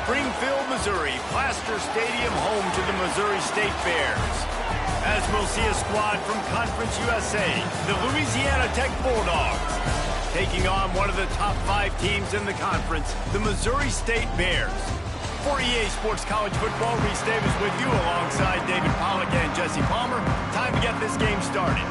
Springfield, Missouri, Plaster Stadium, home to the Missouri State Bears. As we'll see a squad from Conference USA, the Louisiana Tech Bulldogs, taking on one of the top 5 teams in the conference, the Missouri State Bears. For EA Sports College Football, Reese Davis with you alongside David Pollack and Jesse Palmer. Time to get this game started.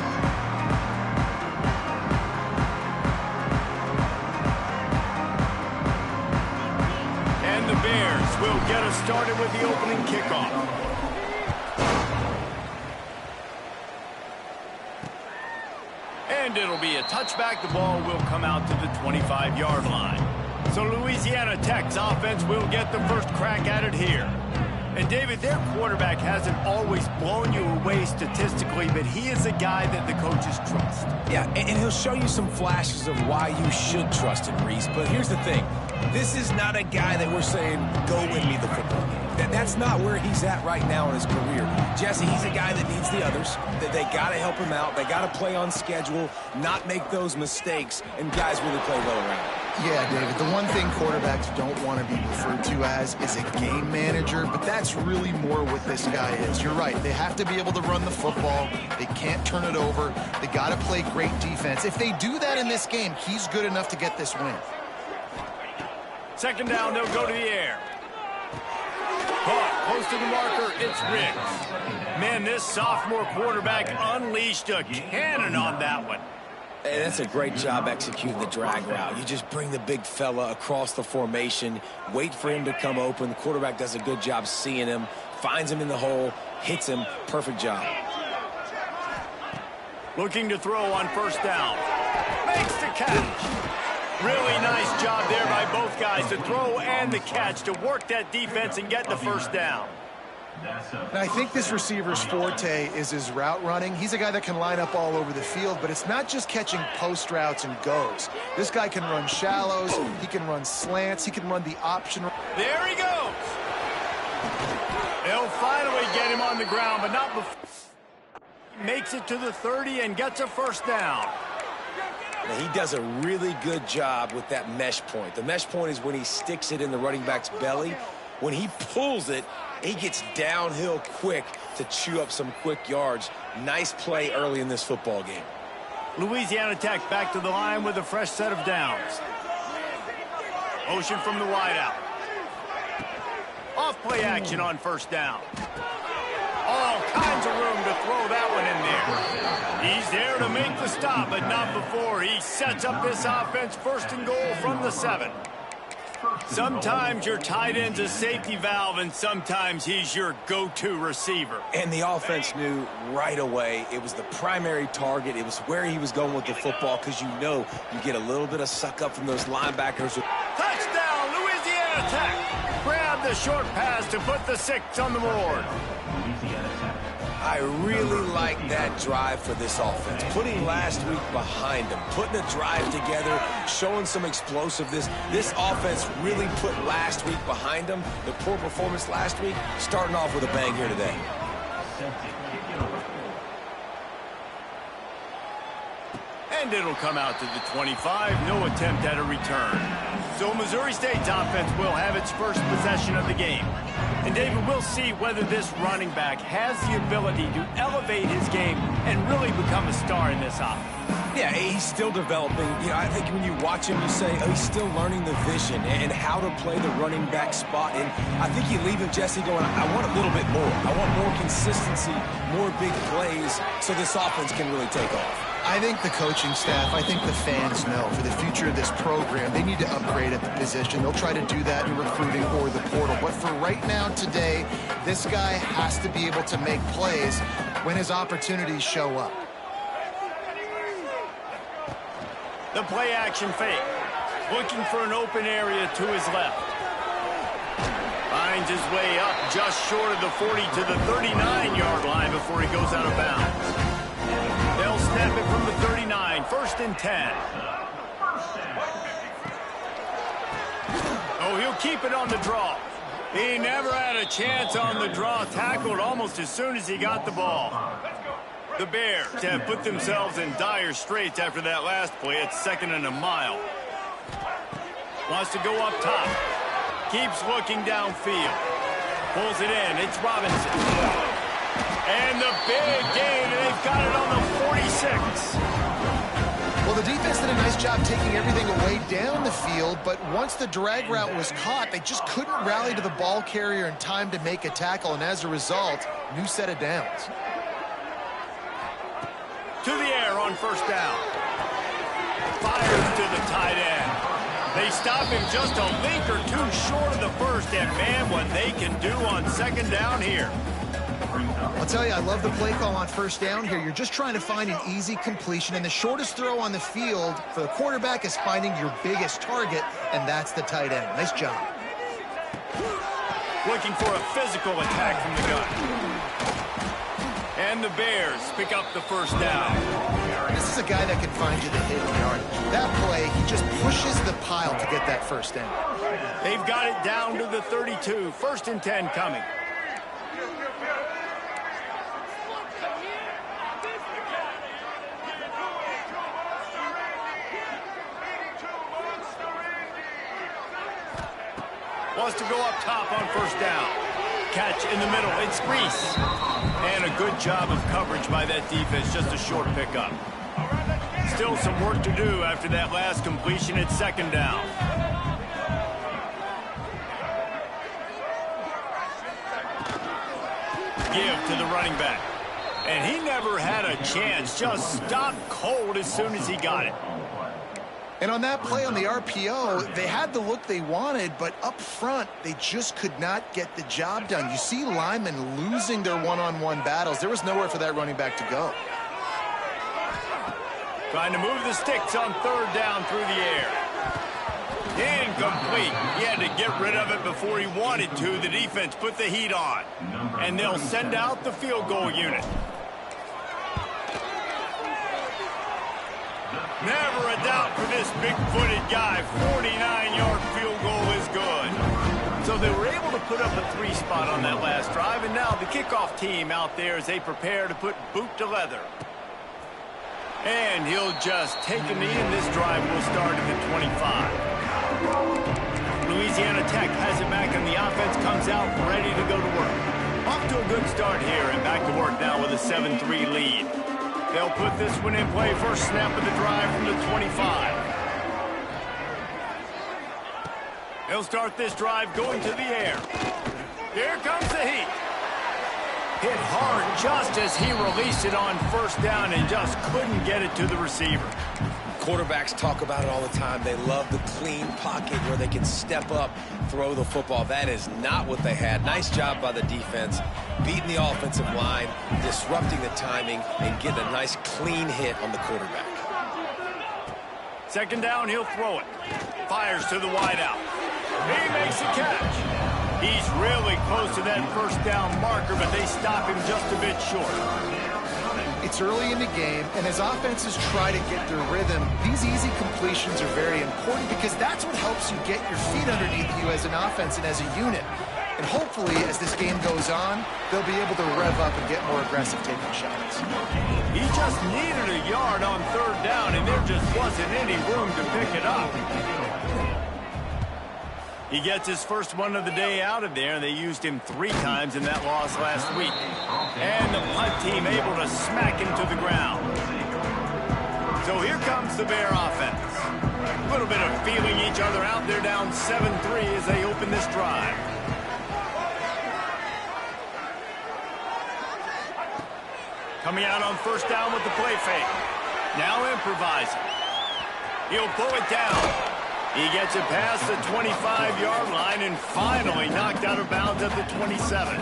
And the Bears will get us started with the opening kickoff. And it'll be a touchback. The ball will come out to the 25-yard line. So Louisiana Tech's offense will get the first crack at it here. And David, their quarterback hasn't always blown you away statistically, but he is a guy that the coaches trust. Yeah, and he'll show you some flashes of why you should trust him, Reese. But here's the thing. This is not a guy that we're saying, go win me the football game. That's not where he's at right now in his career. Jesse, he's a guy that needs the others. That they got to help him out. They got to play on schedule, not make those mistakes, and guys really play well around him. Yeah, David, the one thing quarterbacks don't want to be referred to as is a game manager, but that's really more what this guy is. You're right. They have to be able to run the football. They can't turn it over. They got to play great defense. If they do that in this game, he's good enough to get this win. Second down, they'll go to the air. Caught, close to the marker, it's Riggs. Man, this sophomore quarterback unleashed a cannon on that one. And that's a great job executing the drag route. You just bring the big fella across the formation, wait for him to come open. The quarterback does a good job seeing him, finds him in the hole, hits him. Perfect job. Looking to throw on first down. Makes the catch. Really nice job there by both guys to throw and the catch to work that defense and get the first down. And I think this receiver's forte is his route running. He's a guy that can line up all over the field, but it's not just catching post routes and goes. This guy can run shallows, he can run slants, he can run the option. There he goes. They'll finally get him on the ground, but not before. Makes it to the 30 and gets a first down. Now, he does a really good job with that mesh point. The mesh point is when he sticks it in the running back's belly. When he pulls it, he gets downhill quick to chew up some quick yards. Nice play early in this football game. Louisiana Tech back to the line with a fresh set of downs. Motion from the wideout. Off play action on first down. All kinds of room to throw that one in there. He's there to make the stop, but not before he sets up this offense first and goal from the 7. Sometimes your tight end's a safety valve, and sometimes he's your go-to receiver. And the offense knew right away it was the primary target. It was where he was going with the football, because you know you get a little bit of suck up from those linebackers. Touchdown, Louisiana Tech. Grab the short pass to put the 6 on the board. I really like that drive for this offense. Putting last week behind them, putting a drive together, showing some explosiveness. This offense really put last week behind them. The poor performance last week, starting off with a bang here today. And it'll come out to the 25. No attempt at a return. So Missouri State's offense will have its first possession of the game. And David, we'll see whether this running back has the ability to elevate his game and really become a star in this offense. Yeah, he's still developing. You know, I think when you watch him, you say, oh, he's still learning the vision and how to play the running back spot. And I think you leave him, Jesse, going, I want a little bit more. I want more consistency, more big plays, so this offense can really take off. I think the coaching staff, I think the fans know for the future of this program, they need to upgrade at the position. They'll try to do that in recruiting or the portal. But for right now, today, this guy has to be able to make plays when his opportunities show up. The play action fake. Looking for an open area to his left. Finds his way up just short of the 40 to the 39-yard line before he goes out of bounds. They'll snap it from the 39, first and 10. Oh, he'll keep it on the draw. He never had a chance on the draw, tackled almost as soon as he got the ball. The Bears have put themselves in dire straits after that last play. It's 2nd and a mile. Wants to go up top. Keeps looking downfield. Pulls it in. It's Robinson. And the big gain, and they've got it on the 46. Well, the defense did a nice job taking everything away down the field, but once the drag route was caught, they just couldn't rally to the ball carrier in time to make a tackle, and as a result, new set of downs. To the air on first down. Fires to the tight end. They stop him just a link or two short of the first, and man, what they can do on second down here. I'll tell you, I love the play call on first down here. You're just trying to find an easy completion, and the shortest throw on the field for the quarterback is finding your biggest target, and that's the tight end. Nice job. Looking for a physical attack from the gun. And the Bears pick up the first down. This is a guy that can find you the hidden yardage. That play, he just pushes the pile to get that first down. They've got it down to the 32. First and 10 coming. Wants to go up top on first down. Catch in the middle. It's Reese. And a good job of coverage by that defense. Just a short pickup. Still some work to do after that last completion at second down. Give to the running back. And he never had a chance. Just stopped cold as soon as he got it. And on that play on the RPO, they had the look they wanted, but up front, they just could not get the job done. You see linemen losing their one-on-one battles. There was nowhere for that running back to go. Trying to move the sticks on third down through the air. Incomplete. He had to get rid of it before he wanted to. The defense put the heat on. And they'll send out the field goal unit. Never a doubt for this big-footed guy. 49-yard field goal is good. So they were able to put up a 3 spot on that last drive, and now the kickoff team out there as they prepare to put boot to leather. And he'll just take a knee, and this drive will start at the 25. Louisiana Tech has it back, and the offense comes out ready to go to work. Off to a good start here, and back to work now with a 7-3 lead. They'll put this one in play. First snap of the drive from the 25. They'll start this drive going to the air. Here comes the heat. Hit hard just as he released it on first down and just couldn't get it to the receiver. Quarterbacks talk about it all the time. They love the clean pocket where they can step up, throw the football. That is not what they had. Nice job by the defense, beating the offensive line, disrupting the timing, and getting a nice clean hit on the quarterback. Second down, he'll throw it. Fires to the wideout. He makes a catch. He's really close to that first down marker, but they stop him just a bit short. It's early in the game, and as offenses try to get their rhythm, these easy completions are very important because that's what helps you get your feet underneath you as an offense and as a unit. And hopefully, as this game goes on, they'll be able to rev up and get more aggressive taking shots. He just needed a yard on third down, and there just wasn't any room to pick it up. He gets his first one of the day out of there, and they used him 3 times in that loss last week. And the punt team able to smack him to the ground. So here comes the Bear offense. A little bit of feeling each other out. They're down 7-3 as they open this drive. Coming out on first down with the play fake. Now improvising. He'll pull it down. He gets it past the 25-yard line and finally knocked out of bounds at the 27.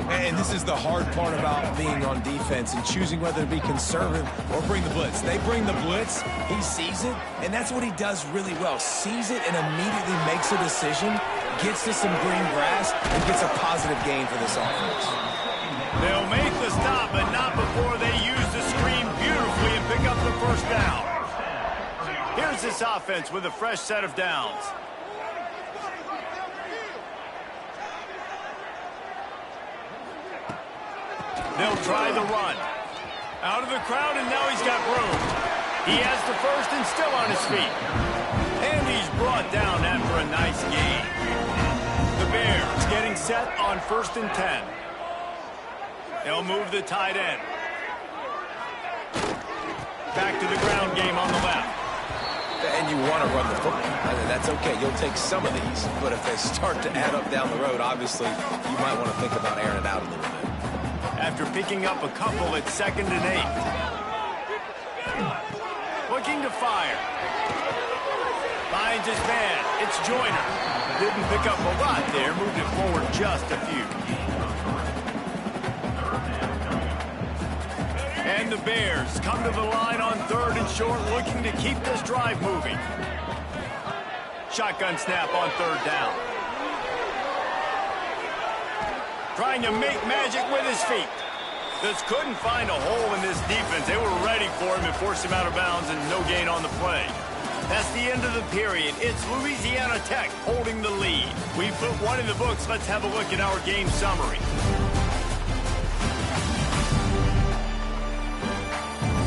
And this is the hard part about being on defense and choosing whether to be conservative or bring the blitz. They bring the blitz, he sees it, and that's what he does really well. Sees it and immediately makes a decision, gets to some green grass, and gets a positive gain for this offense. They'll make the stop, but not before they use the screen beautifully and pick up the first down. Here's this offense with a fresh set of downs. They'll try the run. Out of the crowd, and now he's got room. He has the first and still on his feet. And he's brought down after a nice gain. The Bears getting set on 1st and 10. They'll move the tight end. Back to the ground game on the left. And you want to run the football. I mean, that's okay. You'll take some of these. But if they start to add up down the road, obviously, you might want to think about airing it out a little bit. After picking up a couple at 2nd and 8. Looking to fire. Finds his man. It's Joyner. Didn't pick up a lot there. Moved it forward just a few. And the Bears come to the line on 3rd and short, looking to keep this drive moving. Shotgun snap on 3rd down. Trying to make magic with his feet. Just couldn't find a hole in this defense. They were ready for him and forced him out of bounds, and no gain on the play. That's the end of the period. It's Louisiana Tech holding the lead. We put one in the books. Let's have a look at our game summary.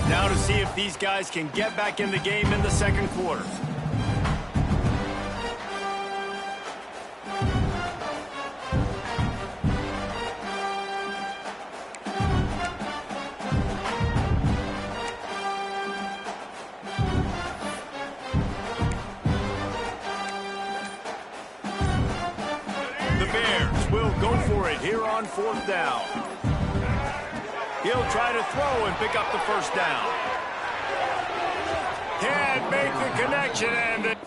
Now to see if these guys can get back in the game in the 2nd quarter. The Bears will go for it here on 4th down. He'll try to throw and pick up the 1st down. Can't make the connection, and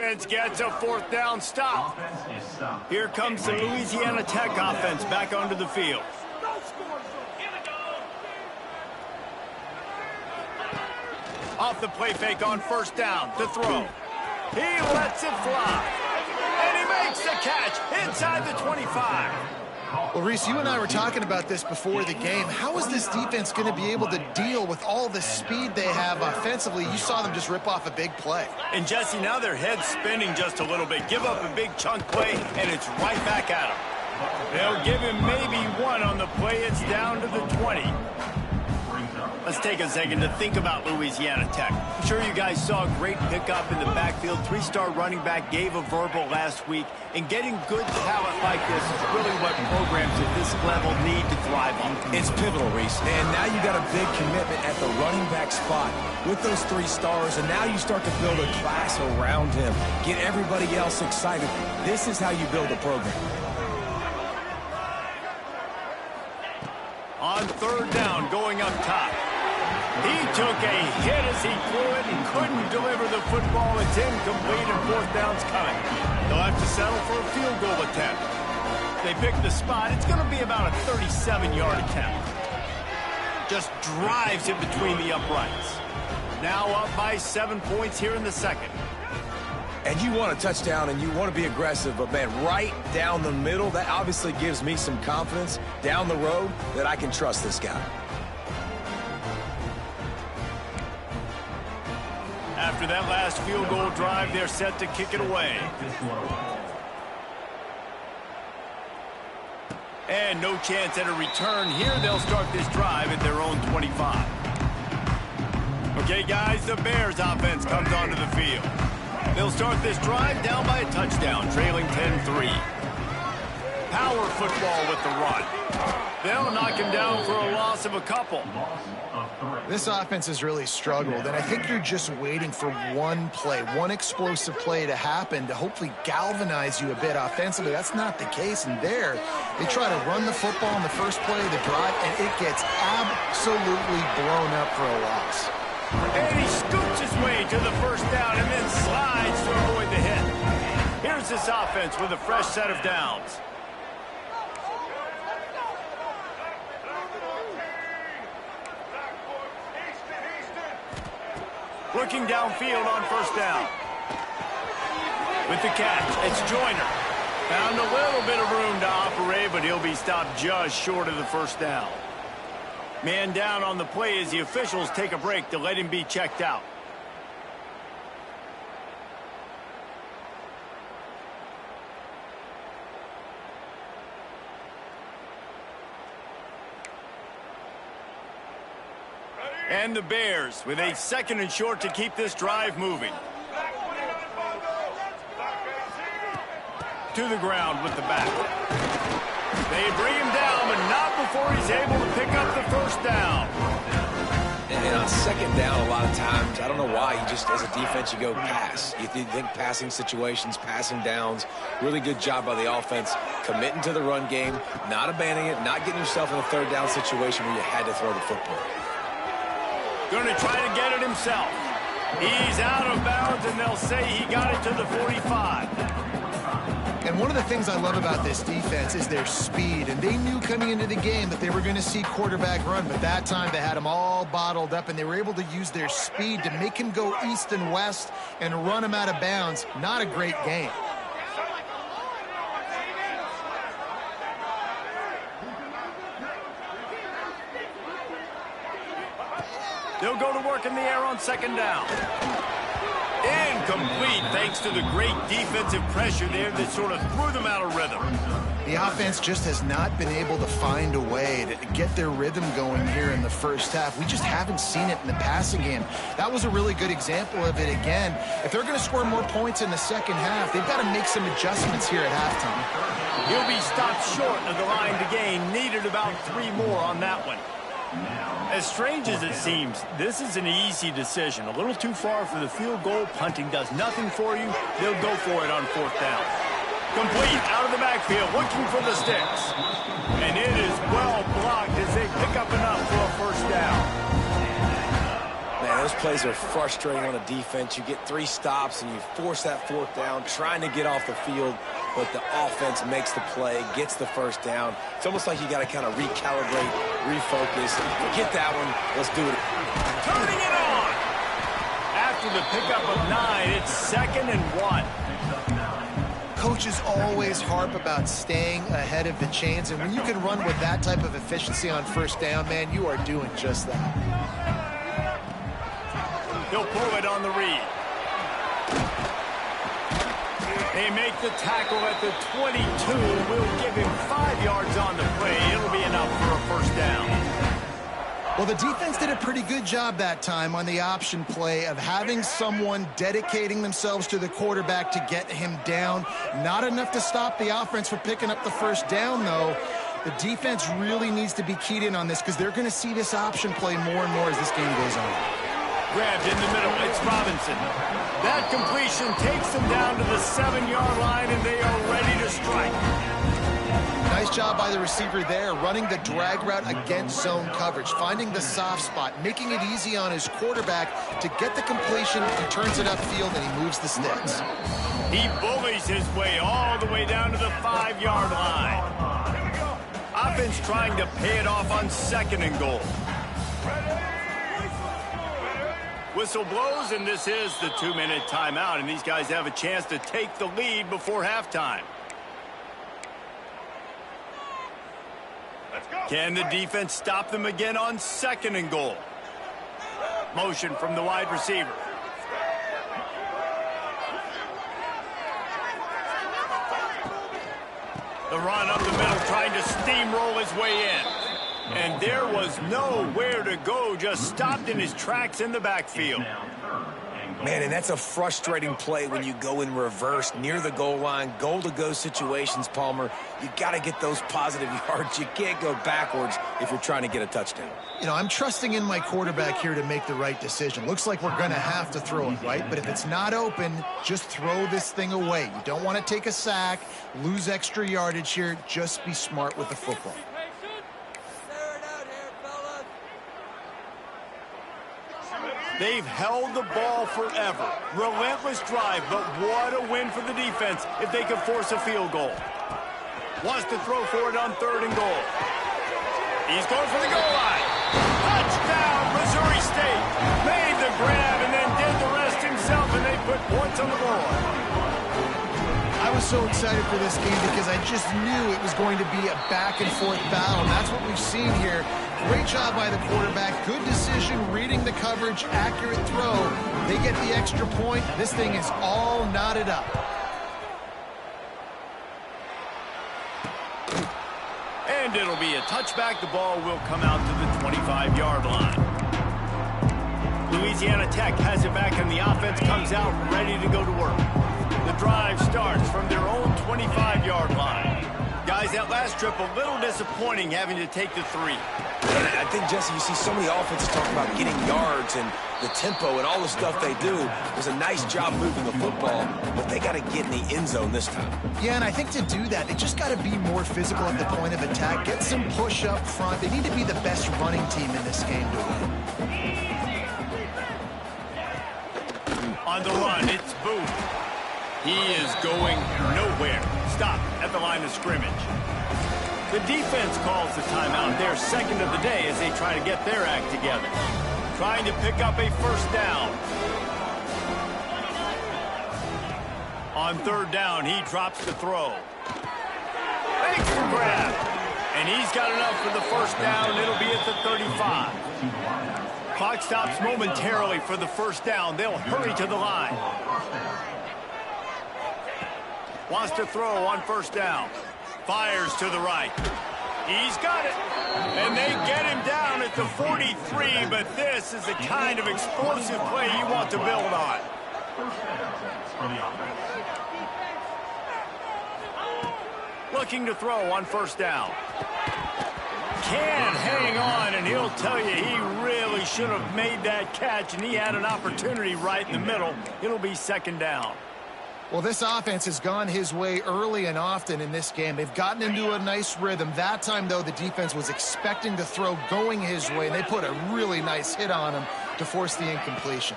offense gets a 4th down stop. Here comes the Louisiana Tech offense back onto the field. Off the play fake on 1st down to throw. He lets it fly. And he makes the catch inside the 25. Well, Reese, you and I were talking about this before the game. How is this defense going to be able to deal with all the speed they have offensively? You saw them just rip off a big play. And, Jesse, now their head's spinning just a little bit. Give up a big chunk play, and it's right back at them. They'll give him maybe one on the play. It's down to the 20. Let's take a second to think about Louisiana Tech. I'm sure you guys saw a great pickup in the backfield. 3-star running back gave a verbal last week. And getting good talent like this is really what programs at this level need to thrive on. It's pivotal, Reese. And now you got a big commitment at the running back spot with those 3 stars. And now you start to build a class around him. Get everybody else excited. This is how you build a program. On 3rd down, going up top. He took a hit as he threw it and couldn't deliver the football. It's incomplete and 4th down's coming. They'll have to settle for a field goal attempt. They pick the spot. It's going to be about a 37-yard attempt. Just drives it between the uprights. Now up by 7 points here in the 2nd. And you want a touchdown and you want to be aggressive, but man, right down the middle, that obviously gives me some confidence down the road that I can trust this guy. After that last field goal drive, they're set to kick it away. And no chance at a return here. They'll start this drive at their own 25. Okay, guys, the Bears offense comes onto the field. They'll start this drive down by a touchdown, trailing 10-3. Power football with the run. They'll knock him down for a loss of a couple. This offense has really struggled, and I think you're just waiting for one play, one explosive play to happen to hopefully galvanize you a bit offensively. That's not the case, and there, they try to run the football in the first play of the drive, and it gets absolutely blown up for a loss. And he scoots his way to the 1st down and then slides to avoid the hit. Here's this offense with a fresh set of downs. Looking downfield on 1st down. With the catch, it's Joyner. Found a little bit of room to operate, but he'll be stopped just short of the first down. Man down on the play as the officials take a break to let him be checked out. And the Bears with a 2nd and short to keep this drive moving. To the ground with the back. They bring him down, but not before he's able to pick up the first down. And on 2nd down, a lot of times, I don't know why, you just, as a defense, you go pass. You think passing situations, passing downs. Really good job by the offense, committing to the run game, not abandoning it, not getting yourself in a 3rd down situation where you had to throw the football. Going to try to get it himself. He's out of bounds, and they'll say he got it to the 45. And one of the things I love about this defense is their speed. And they knew coming into the game that they were going to see quarterback run. But that time they had him all bottled up, and they were able to use their speed to make him go east and west and run him out of bounds. Not a great game. They'll go to work in the air on 2nd down. Incomplete thanks to the great defensive pressure there that sort of threw them out of rhythm. The offense just has not been able to find a way to get their rhythm going here in the first half. We just haven't seen it in the passing game. That was a really good example of it again. If they're going to score more points in the second half, they've got to make some adjustments here at halftime. He'll be stopped short of the line to gain. Needed about 3 more on that one. As strange as it seems, this is an easy decision. A little too far for the field goal. Punting does nothing for you. They'll go for it on 4th down. Complete out of the backfield, looking for the sticks. And it is well blocked as they pick up enough for a 1st down. Man, those plays are frustrating on a defense. You get 3 stops and you force that 4th down, trying to get off the field, but the offense makes the play, gets the 1st down. It's almost like you got to kind of recalibrate, refocus. Forget that one. Let's do it. Turning it on. After the pickup of 9, it's 2nd and 1. Coaches always harp about staying ahead of the chains, and when you can run with that type of efficiency on 1st down, man, you are doing just that. He'll pull it on the read. They make the tackle at the 22. We'll give him 5 yards on the play. It'll be enough for a 1st down. Well, the defense did a pretty good job that time on the option play of having someone dedicating themselves to the quarterback to get him down. Not enough to stop the offense from picking up the 1st down, though. The defense really needs to be keyed in on this because they're going to see this option play more and more as this game goes on. Grabbed in the middle, it's Robinson. That completion takes them down to the 7-yard line, and they are ready to strike. Nice job by the receiver there, running the drag route against zone coverage, finding the soft spot, making it easy on his quarterback to get the completion. He turns it upfield, and he moves the sticks. He bullies his way all the way down to the 5-yard line. Offense trying to pay it off on 2nd and goal. Whistle blows, and this is the 2-minute timeout, and these guys have a chance to take the lead before halftime. Can the defense stop them again on 2nd and goal? Motion from the wide receiver. The run up the middle, trying to steamroll his way in. And there was nowhere to go, just stopped in his tracks in the backfield. Man, and that's a frustrating play when you go in reverse near the goal line, goal-to-go situations, Palmer. You got to get those positive yards. You can't go backwards if you're trying to get a touchdown. You know, I'm trusting in my quarterback here to make the right decision. Looks like we're going to have to throw it, right? But if it's not open, just throw this thing away. You don't want to take a sack, lose extra yardage here. Just be smart with the football. They've held the ball forever. Relentless drive, but what a win for the defense if they can force a field goal. Wants to throw for it on 3rd and goal. He's going for the goal line. Touchdown, Missouri State. Made the grab and then did the rest himself, and they put points on the board. was so excited for this game because I just knew it was going to be a back-and-forth battle, and that's what we've seen here. Great job by the quarterback. Good decision, reading the coverage, accurate throw. They get the extra point. This thing is all knotted up. And it'll be a touchback. The ball will come out to the 25-yard line. Louisiana Tech has it back, and the offense comes out ready to go to work. The drive starts from their own 25-yard line. Guys, that last trip, a little disappointing having to take the 3. I think, Jesse, you see so many offenses talk about getting yards and the tempo and all the stuff they do. It was a nice job moving the football, but they got to get in the end zone this time. Yeah, and I think to do that, they just got to be more physical at the point of attack, get some push up front. They need to be the best running team in this game to win. On the run, it's Booth. He is going nowhere. Stop at the line of scrimmage. The defense calls the timeout, their second of the day, as they try to get their act together. Trying to pick up a first down. On third down, he drops the throw. Thanks for grab. And he's got enough for the first down. It'll be at the 35. Clock stops momentarily for the first down. They'll hurry to the line. Wants to throw on first down. Fires to the right. He's got it. And they get him down at the 43, but this is the kind of explosive play you want to build on. Looking to throw on first down. Can hang on, and he'll tell you he really should have made that catch, and he had an opportunity right in the middle. It'll be second down. Well, this offense has gone his way early and often in this game. They've gotten into a nice rhythm. That time, though, the defense was expecting the throw going his way, and they put a really nice hit on him to force the incompletion.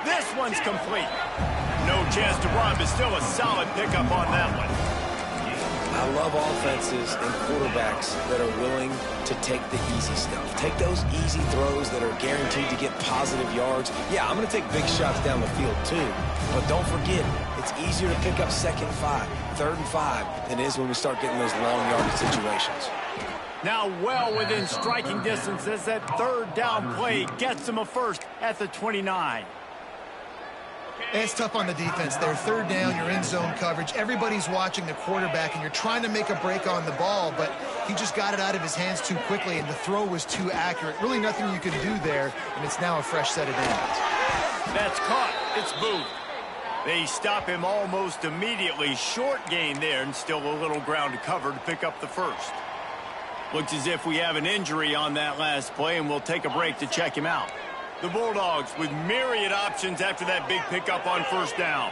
This one's complete. No chance to run, but still a solid pickup on that one. I love offenses and quarterbacks that are willing to take the easy stuff. Take those easy throws that are guaranteed to get positive yards. Yeah, I'm going to take big shots down the field too. But don't forget, it's easier to pick up second and 5, third and 5 than it is when we start getting those long yardage situations. Now well within striking distance as that third down play gets them a first at the 29. It's tough on the defense there. Third down, you're in zone coverage. Everybody's watching the quarterback, and you're trying to make a break on the ball, but he just got it out of his hands too quickly, and the throw was too accurate. Really nothing you can do there, and it's now a fresh set of downs. That's caught. It's Booth. They stop him almost immediately. Short gain there, and still a little ground to cover to pick up the first. Looks as if we have an injury on that last play, and we'll take a break to check him out. The Bulldogs with myriad options after that big pickup on first down.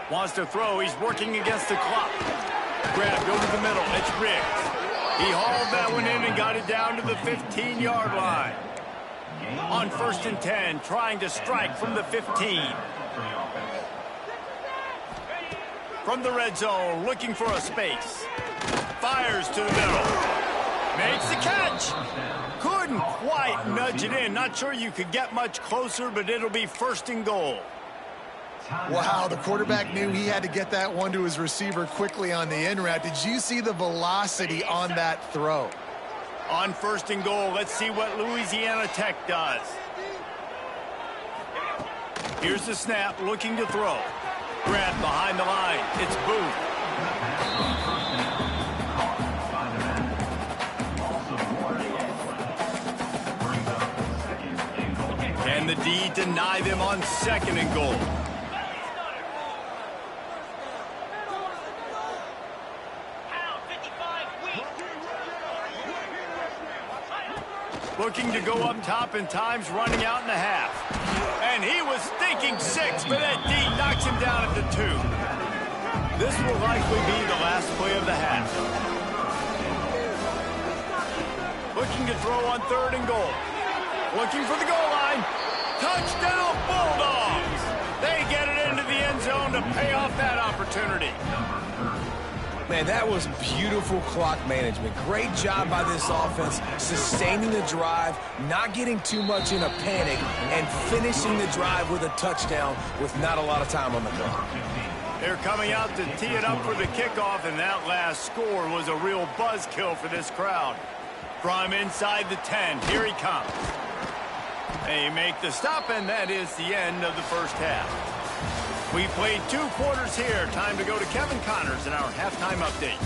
Wants to throw. He's working against the clock. Grabbed over the middle. It's Riggs. He hauled that one in and got it down to the 15-yard line. On first and 10, trying to strike from the 15. From the red zone, looking for a space. Fires to the middle. Makes the catch. Couldn't quite nudge it in. Not sure you could get much closer, but it'll be first and goal. Wow, the quarterback knew he had to get that one to his receiver quickly on the in route. Did you see the velocity on that throw? On first and goal, let's see what Louisiana Tech does. Here's the snap, looking to throw. Grabbed behind the line. It's Booth. And the D deny them on second and goal. Looking to go up top, and time's running out in the half. And he was thinking 6, but that D knocks him down at the 2. This will likely be the last play of the half. Looking to throw on third and goal. Looking for the goal line. Touchdown Bulldogs! They get it into the end zone to pay off that opportunity. Man, that was beautiful clock management. Great job by this offense, sustaining the drive, not getting too much in a panic, and finishing the drive with a touchdown with not a lot of time on the clock. They're coming out to tee it up for the kickoff, and that last score was a real buzzkill for this crowd. From inside the 10, here he comes. They make the stop, and that is the end of the first half. We played 2 quarters here. Time to go to Kevin Connors in our halftime update.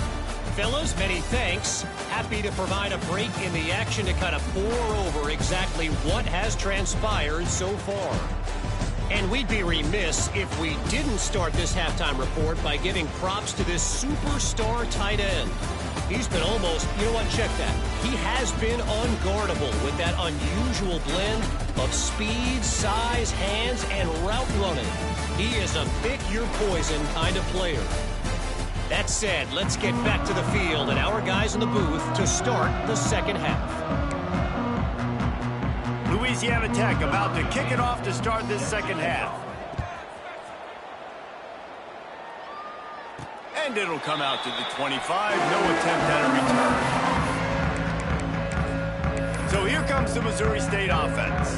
Fellas, many thanks. Happy to provide a break in the action to kind of pour over exactly what has transpired so far. And we'd be remiss if we didn't start this halftime report by giving props to this superstar tight end. He's been almost, you know what, check that. He has been unguardable with that unusual blend of speed, size, hands, and route running. He is a pick-your-poison kind of player. That said, let's get back to the field and our guys in the booth to start the second half. Louisiana Tech about to kick it off to start this second half. And it'll come out to the 25. No attempt at a return. So here comes the Missouri State offense.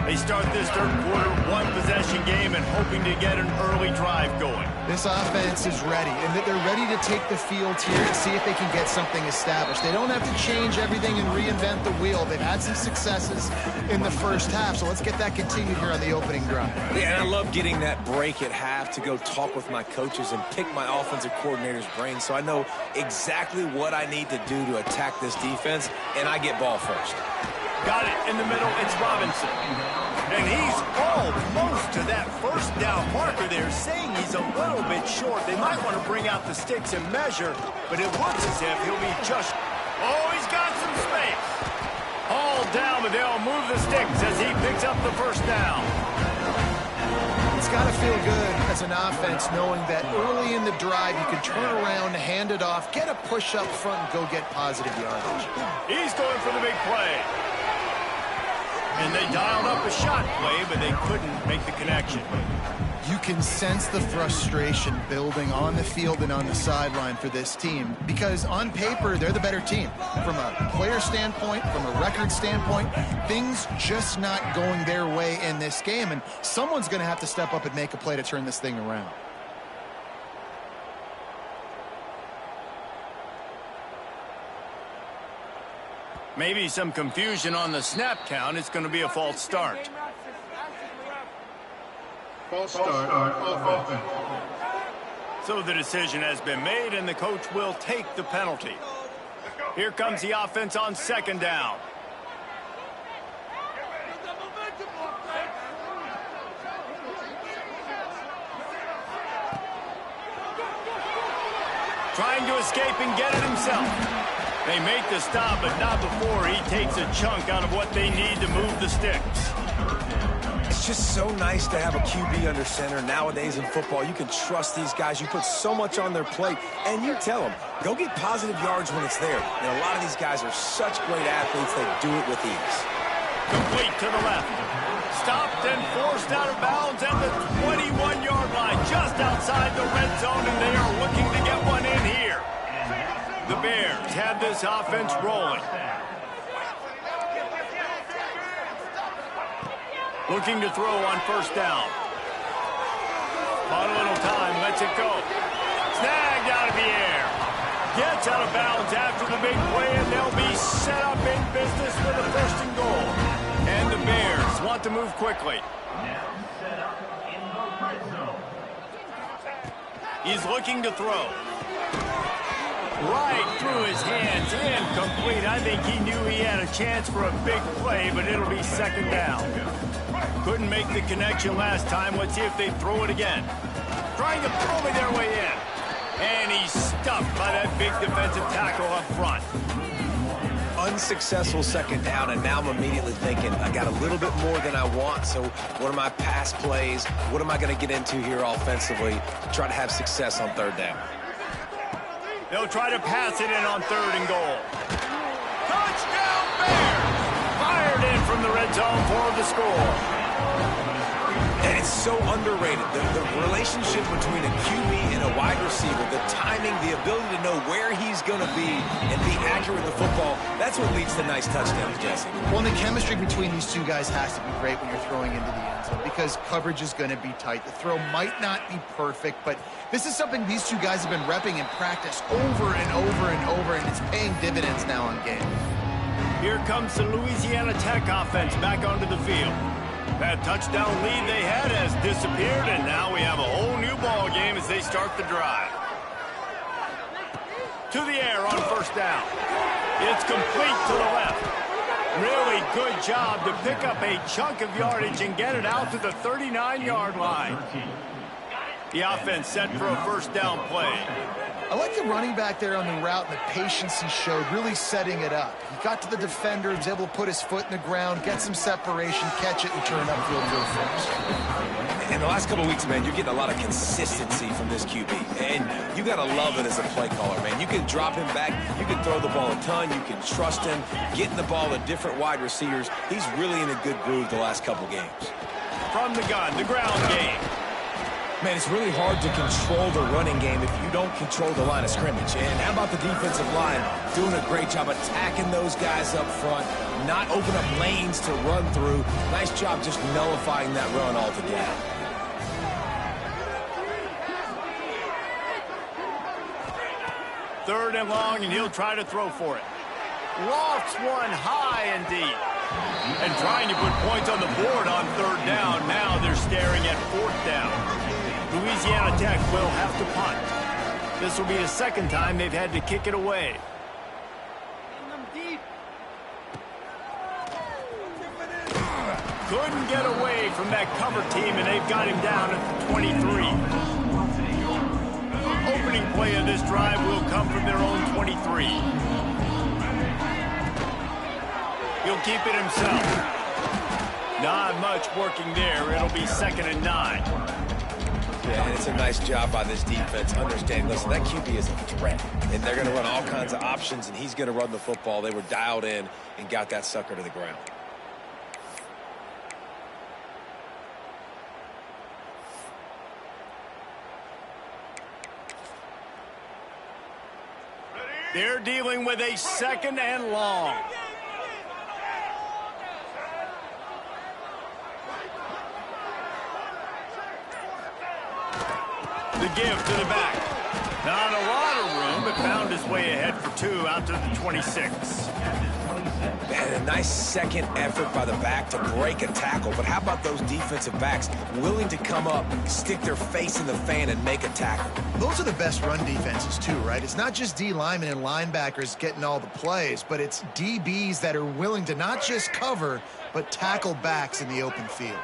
They start this third quarter, 1-possession game, and hoping to get an early drive going. This offense is ready, and they're ready to take the field here to see if they can get something established. They don't have to change everything and reinvent the wheel. They've had some successes in the first half, so let's get that continued here on the opening drive. Yeah, and I love getting that break at half to go talk with my coaches and pick my offensive coordinator's brain so I know exactly what I need to do to attack this defense, and I get ball first. Got it in the middle. It's Robinson. And he's almost to that first down marker there, saying he's a little bit short. They might want to bring out the sticks and measure, but it looks as if he'll be just... Oh, he's got some space. All down, but they'll move the sticks as he picks up the first down. It's got to feel good as an offense knowing that early in the drive you can turn around, hand it off, get a push up front, and go get positive yardage. He's going for the big play. And they dialed up a shot play, but they couldn't make the connection. You can sense the frustration building on the field and on the sideline for this team because on paper, they're the better team. From a player standpoint, from a record standpoint, things just not going their way in this game, and someone's going to have to step up and make a play to turn this thing around. Maybe some confusion on the snap count. It's going to be a false start. False start on offense. So the decision has been made, and the coach will take the penalty. Here comes the offense on second down. Trying to escape and get it himself. They make the stop, but not before he takes a chunk out of what they need to move the sticks. It's just so nice to have a QB under center. Nowadays in football, you can trust these guys. You put so much on their plate, and you tell them, go get positive yards when it's there. And a lot of these guys are such great athletes, they do it with ease. Complete to the left. Stopped and forced out of bounds at the 21-yard line, just outside the red zone, and they are looking to get one in here. The Bears have this offense rolling. Looking to throw on first down. Bought a little time, lets it go. Snagged out of the air. Gets out of bounds after the big play, and they'll be set up in business with a first and goal. And the Bears want to move quickly. He's looking to throw. Right through his hands, incomplete. I think he knew he had a chance for a big play, but it'll be second down. Couldn't make the connection last time. Let's see if they throw it again. Trying to bully their way in. And he's stuffed by that big defensive tackle up front. Unsuccessful second down, and now I'm immediately thinking, I got a little bit more than I want, so what are my pass plays? What am I going to get into here offensively to try to have success on third down? They'll try to pass it in on third and goal. Touchdown Bears! Fired in from the red zone for the score. And it's so underrated. The relationship between a QB and a wide receiver, the timing, the ability to know where he's going to be and be accurate with the football, that's what leads to nice touchdowns, Jesse. Well, and the chemistry between these two guys has to be great when you're throwing into the end zone because coverage is going to be tight. The throw might not be perfect, but this is something these two guys have been repping in practice over and over and over, and it's paying dividends now on game. Here comes the Louisiana Tech offense back onto the field. That touchdown lead they had has disappeared, and now we have a whole new ball game as they start the drive. To the air on first down. It's complete to the left. Really good job to pick up a chunk of yardage and get it out to the 39-yard line. The offense set for a first down play. I like the running back there on the route and the patience he showed, really setting it up. He got to the defender, was able to put his foot in the ground, get some separation, catch it, and turn upfield for a first. In the last couple of weeks, man, you're getting a lot of consistency from this QB. And you got to love it as a play caller, man. You can drop him back. You can throw the ball a ton. You can trust him, getting the ball to different wide receivers. He's really in a good groove the last couple games. From the gun, the ground game. Man, it's really hard to control the running game if you don't control the line of scrimmage. And how about the defensive line doing a great job attacking those guys up front, not open up lanes to run through. Nice job just nullifying that run altogether. Third and long, and he'll try to throw for it. Lofts one high and deep. And trying to put points on the board on third down. Now they're staring at fourth down. Louisiana Tech will have to punt. This will be the second time they've had to kick it away. Couldn't get away from that cover team, and they've got him down at the 23. Opening play of this drive will come from their own 23. He'll keep it himself. Not much working there. It'll be 2nd and 9. Yeah, and it's a nice job by this defense understanding, listen, that QB is a threat. And they're going to run all kinds of options, and he's going to run the football. They were dialed in and got that sucker to the ground. They're dealing with a 2nd and long. The give to the back. Not a lot of room, but found his way ahead for 2 out to the 26. Man, a nice second effort by the back to break a tackle. But how about those defensive backs willing to come up, stick their face in the fan, and make a tackle? Those are the best run defenses, too, right? It's not just D linemen and linebackers getting all the plays, but it's DBs that are willing to not just cover, but tackle backs in the open field.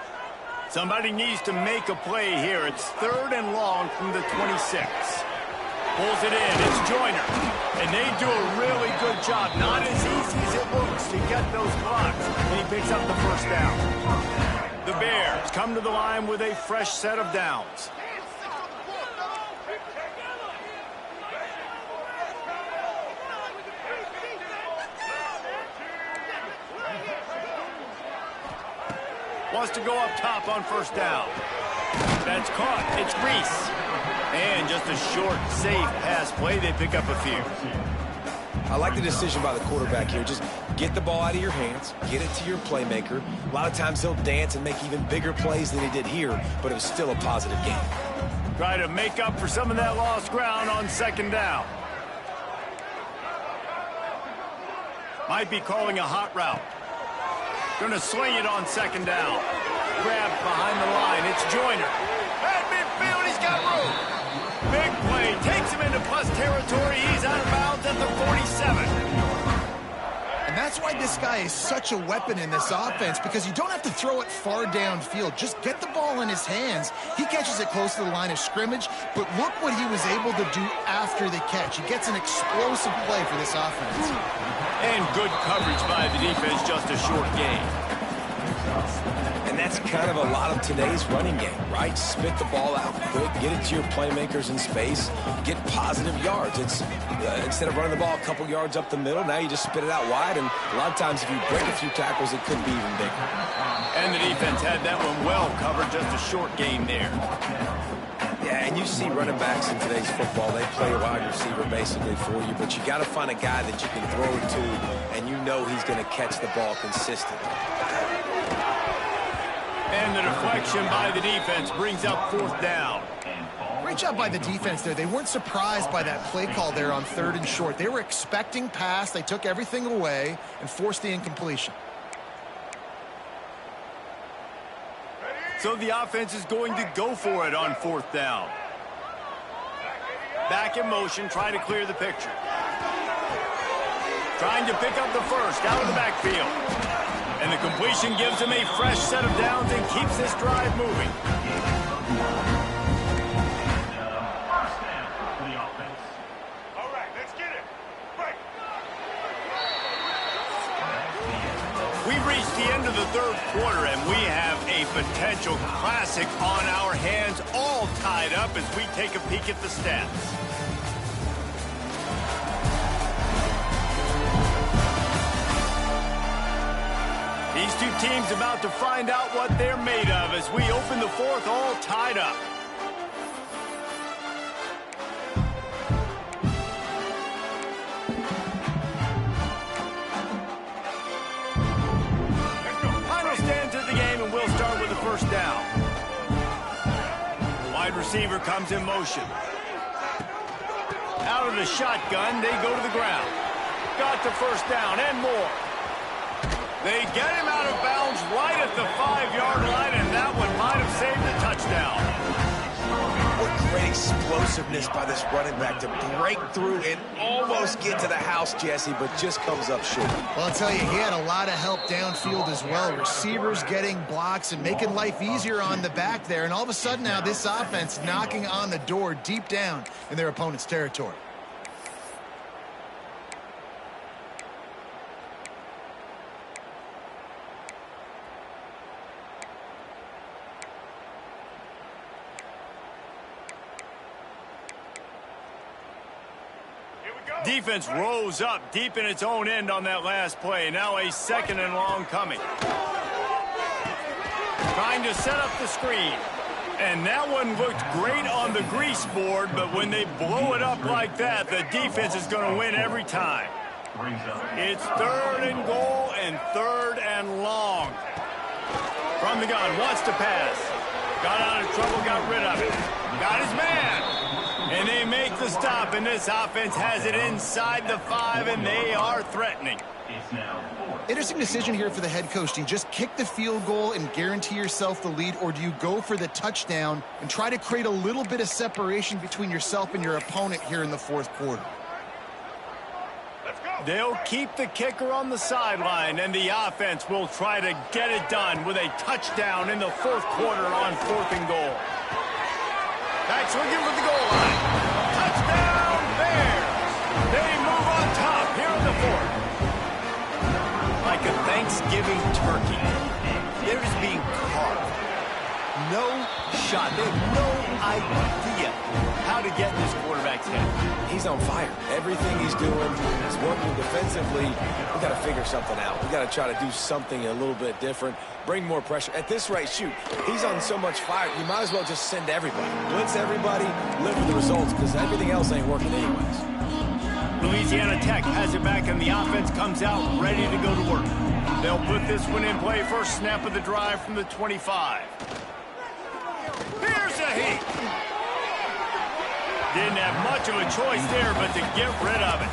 Somebody needs to make a play here. It's 3rd and long from the 26. Pulls it in. It's Joyner. And they do a really good job. Not as easy as it looks to get those blocks. And he picks up the first down. The Bears come to the line with a fresh set of downs. Wants to go up top on first down. That's caught. It's Reese. And just a short, safe pass play. They pick up a few. I like the decision by the quarterback here. Just get the ball out of your hands, get it to your playmaker. A lot of times he'll dance and make even bigger plays than he did here, but it was still a positive game. Try to make up for some of that lost ground on 2nd down. Might be calling a hot route. Going to swing it on 2nd down. Grabbed behind the line. It's Joyner. At midfield, he's got room. Big play. Takes him into plus territory. He's out of bounds at the 47. And that's why this guy is such a weapon in this offense, because you don't have to throw it far downfield. Just get the ball in his hands. He catches it close to the line of scrimmage, but look what he was able to do after the catch. He gets an explosive play for this offense. And good coverage by the defense, just a short gain. And that's kind of a lot of today's running game, right? Spit the ball out quick, get it to your playmakers in space, get positive yards. It's instead of running the ball a couple yards up the middle, now you just spit it out wide, and a lot of times if you break a few tackles, it could be even bigger. And the defense had that one well covered, just a short gain there. Yeah, and you see running backs in today's football, they play a wide receiver basically for you, but you got to find a guy that you can throw it to, and you know he's going to catch the ball consistently. And the deflection by the defense brings up 4th down. Great job by the defense there. They weren't surprised by that play call there on 3rd and short. They were expecting pass. They took everything away and forced the incompletion. So the offense is going to go for it on 4th down. Back in motion, trying to clear the picture. Trying to pick up the first out of the backfield. And the completion gives him a fresh set of downs and keeps this drive moving. All right, let's get it. Right. We've reached the end of the 3rd quarter, and we have a potential classic on our hands, all tied up as we take a peek at the stats. These two teams about to find out what they're made of as we open the 4th all tied up. Final stands of the game, and we'll start with the 1st down. The wide receiver comes in motion. Out of the shotgun, they go to the ground. Got the 1st down and more. They get him out of bounds right at the 5-yard line, and that one might have saved the touchdown. What great explosiveness by this running back to break through and almost get to the house, Jesse, but just comes up short. Well, I'll tell you, he had a lot of help downfield as well. Receivers getting blocks and making life easier on the back there. And all of a sudden now this offense knocking on the door deep down in their opponent's territory. Defense rose up deep in its own end on that last play. Now a 2nd and long coming. Trying to set up the screen. And that one looked great on the grease board, but when they blow it up like that, the defense is going to win every time. It's 3rd and goal and 3rd and long. From the gun, wants to pass. Got out of trouble, got rid of it. Got his man. And they make the stop, and this offense has it inside the 5, and they are threatening. Interesting decision here for the head coach. Do you just kick the field goal and guarantee yourself the lead, or do you go for the touchdown and try to create a little bit of separation between yourself and your opponent here in the 4th quarter? They'll keep the kicker on the sideline, and the offense will try to get it done with a touchdown in the 4th quarter on 4th and goal. Back swinging with the goal line. Touchdown, Bears! They move on top here in the 4th. Like a Thanksgiving turkey, they're just being carved. No shot. They have no idea how to get in this quarterback's head. He's on fire. Everything he's doing is working defensively. We got to figure something out. We got to try to do something a little bit different. Bring more pressure. At this rate, shoot, he's on so much fire, you might as well just send everybody. Blitz everybody, live with the results, because everything else ain't working anyways. Louisiana Tech has it back, and the offense comes out ready to go to work. They'll put this one in play. First snap of the drive from the 25. Here's a heat. Didn't have much of a choice there, but to get rid of it.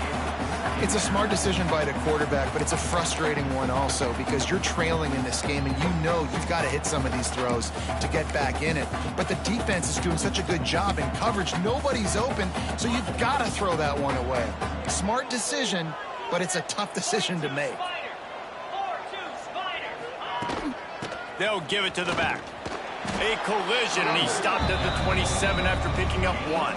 It's a smart decision by the quarterback, but it's a frustrating one also because you're trailing in this game and you know you've got to hit some of these throws to get back in it. But the defense is doing such a good job in coverage. Nobody's open, so you've got to throw that one away. Smart decision, but it's a tough decision to make. They'll give it to the back. A collision, and he stopped at the 27 after picking up 1.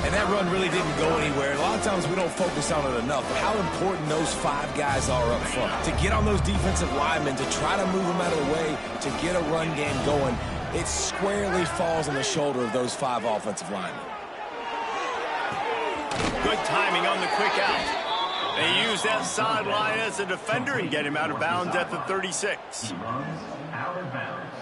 And And that run really didn't go anywhere. A lot of times we don't focus on it enough, but how important those 5 guys are up front. To get on those defensive linemen, to try to move them out of the way, to get a run game going, it squarely falls on the shoulder of those 5 offensive linemen. Good timing on the quick out. They use that sideline as a defender and get him out of bounds at the 36.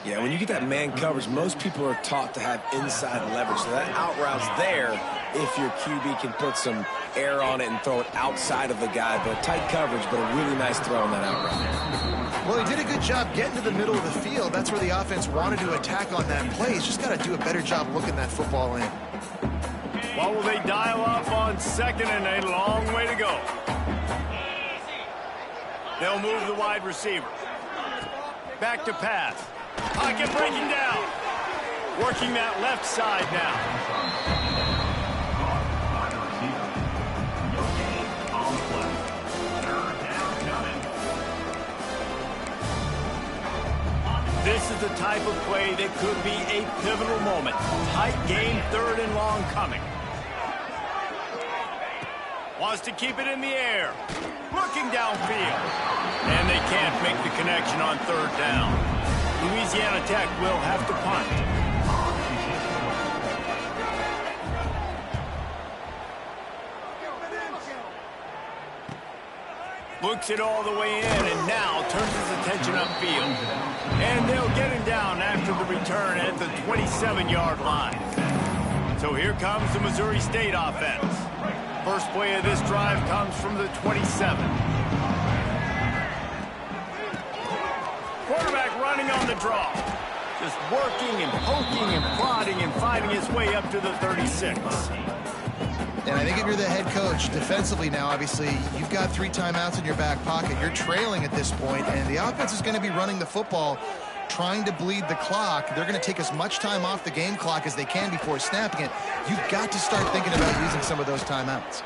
Yeah, when you get that man coverage, most people are taught to have inside leverage. So that out route's there if your QB can put some air on it and throw it outside of the guy. But tight coverage, but a really nice throw on that out route. Well, he did a good job getting to the middle of the field. That's where the offense wanted to attack on that play. He's just got to do a better job looking that football in. What will they dial up on second and a long way to go? They'll move the wide receiver. Back to pass. Pocket breaking down. Working that left side now. This is the type of play that could be a pivotal moment. Tight game, 3rd and long coming. Wants to keep it in the air. Looking downfield. And they can't make the connection on 3rd down. Louisiana Tech will have to punt. Looks it all the way in and now turns his attention upfield. And they'll get him down after the return at the 27-yard line. So here comes the Missouri State offense. First play of this drive comes from the 27. Quarterback running on the draw. Just working and poking and prodding and finding his way up to the 36. And I think if you're the head coach, defensively now, obviously, you've got 3 timeouts in your back pocket. You're trailing at this point, and the offense is going to be running the football, trying to bleed the clock. They're going to take as much time off the game clock as they can before snapping it. You've got to start thinking about using some of those timeouts.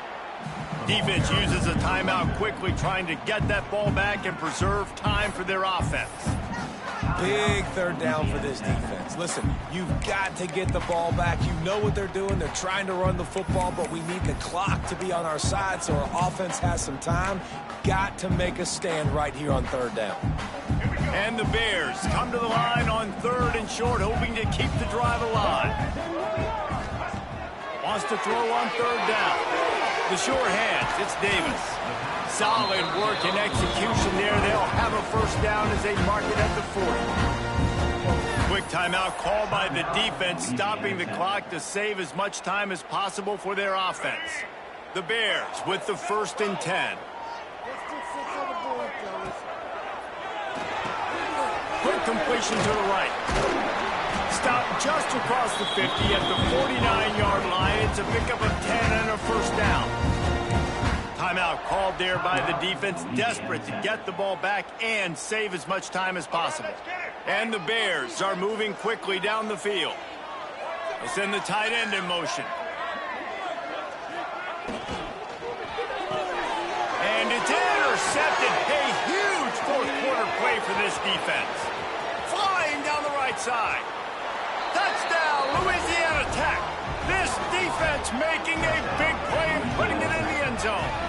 Defense uses a timeout quickly, trying to get that ball back and preserve time for their offense. Big 3rd down for this defense. Listen, you've got to get the ball back. You know what they're doing. They're trying to run the football, but we need the clock to be on our side so our offense has some time. Got to make a stand right here on 3rd down. And the Bears come to the line on 3rd and short, hoping to keep the drive alive. Wants to throw on 3rd down. The sure hands, it's Davis. Solid work and execution there. They'll have a 1st down as they mark it at the 40. Quick timeout called by the defense, stopping the clock to save as much time as possible for their offense. The Bears with the 1st and 10. Quick completion to the right. Stop just across the 50 at the 49-yard line. It's a pickup of 10 and a 1st down. Timeout called there by the defense, desperate to get the ball back and save as much time as possible. And the Bears are moving quickly down the field. They send the tight end in motion. And it's intercepted. A huge 4th quarter play for this defense. Flying down the right side. Touchdown, Louisiana Tech. This defense making a big play and putting it in the end zone.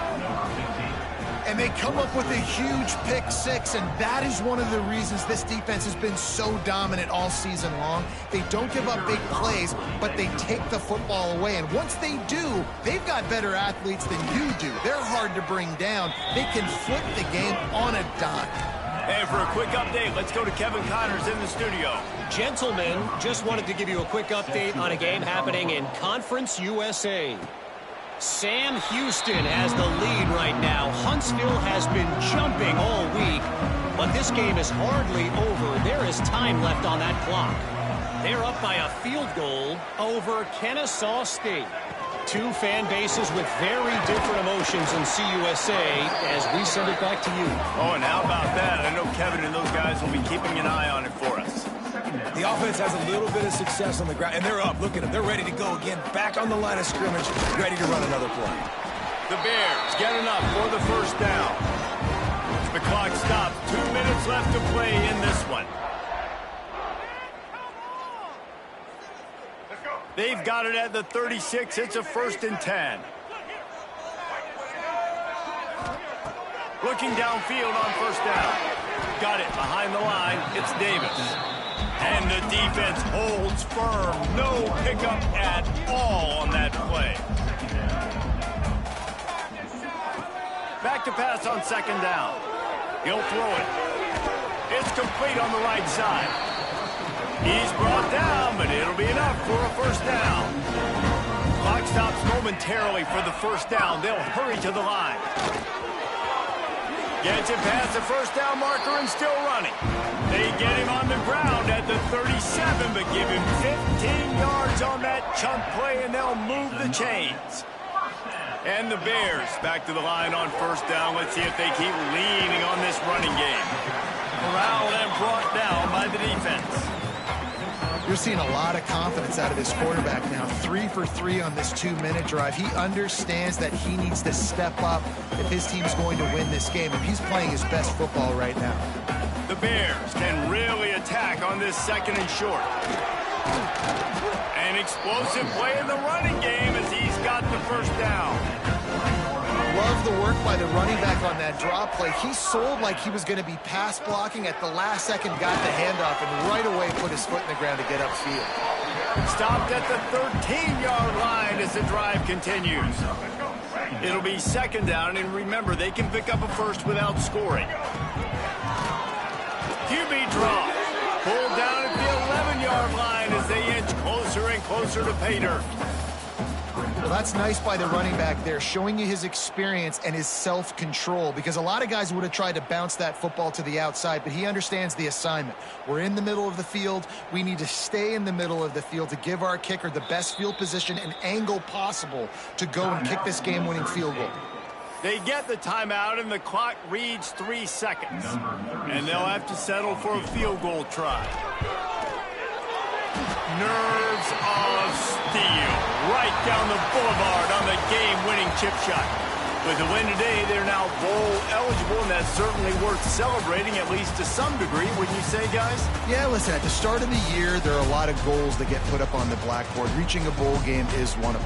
And they come up with a huge pick 6, and that is one of the reasons this defense has been so dominant all season long. They don't give up big plays, but they take the football away. And once they do, they've got better athletes than you do. They're hard to bring down. They can flip the game on a dime. And for a quick update, let's go to Kevin Connors in the studio. Gentlemen, just wanted to give you a quick update on a game happening in Conference USA. Sam Houston has the lead right now. Huntsville has been jumping all week, but this game is hardly over. There is time left on that clock. They're up by a field goal over Kennesaw State. 2 fan bases with very different emotions in CUSA as we send it back to you. Oh, and how about that? I know Kevin and those guys will be keeping an eye on it for us. The offense has a little bit of success on the ground, and they're up. Look at them. They're ready to go again. Back on the line of scrimmage, ready to run another play. The Bears get enough for the 1st down. The clock stops. 2 minutes left to play in this one. They've got it at the 36. It's a 1st and 10. Looking downfield on 1st down. Got it behind the line. It's Davis. And the defense holds firm. No pickup at all on that play. Back to pass on 2nd down. He'll throw it. It's complete on the right side. He's brought down, but it'll be enough for a 1st down. Clock stops momentarily for the 1st down. They'll hurry to the line. Gets it past the 1st down marker and still running. They get him on the ground at the 37, but give him 15 yards on that chunk play, and they'll move the chains. And the Bears back to the line on 1st down. Let's see if they keep leaning on this running game. Corralled and brought down by the defense. You're seeing a lot of confidence out of this quarterback now. 3 for 3 on this 2-minute drive. He understands that he needs to step up if his team's going to win this game. And he's playing his best football right now. The Bears can really attack on this 2nd and short. An explosive play in the running game as he's got the 1st down. Love the work by the running back on that drop play. He sold like he was going to be pass blocking. At the last second, got the handoff, and right away put his foot in the ground to get upfield. Stopped at the 13-yard line as the drive continues. It'll be 2nd down, and remember, they can pick up a 1st without scoring. QB draw. Pulled down at the 11-yard line as they inch closer and closer to pay dirt. Well, that's nice by the running back there, showing you his experience and his self-control, because a lot of guys would have tried to bounce that football to the outside, but he understands the assignment. We're in the middle of the field. We need to stay in the middle of the field to give our kicker the best field position and angle possible to go and kick this game-winning field goal. They get the timeout, and the clock reads 3 seconds. And they'll have to settle for a field goal try. Nerves of steel. Right down the boulevard on the game-winning chip shot. With the win today, they're now bowl eligible, and that's certainly worth celebrating, at least to some degree, wouldn't you say, guys? Yeah, listen, at the start of the year, there are a lot of goals that get put up on the blackboard. Reaching a bowl game is one of them.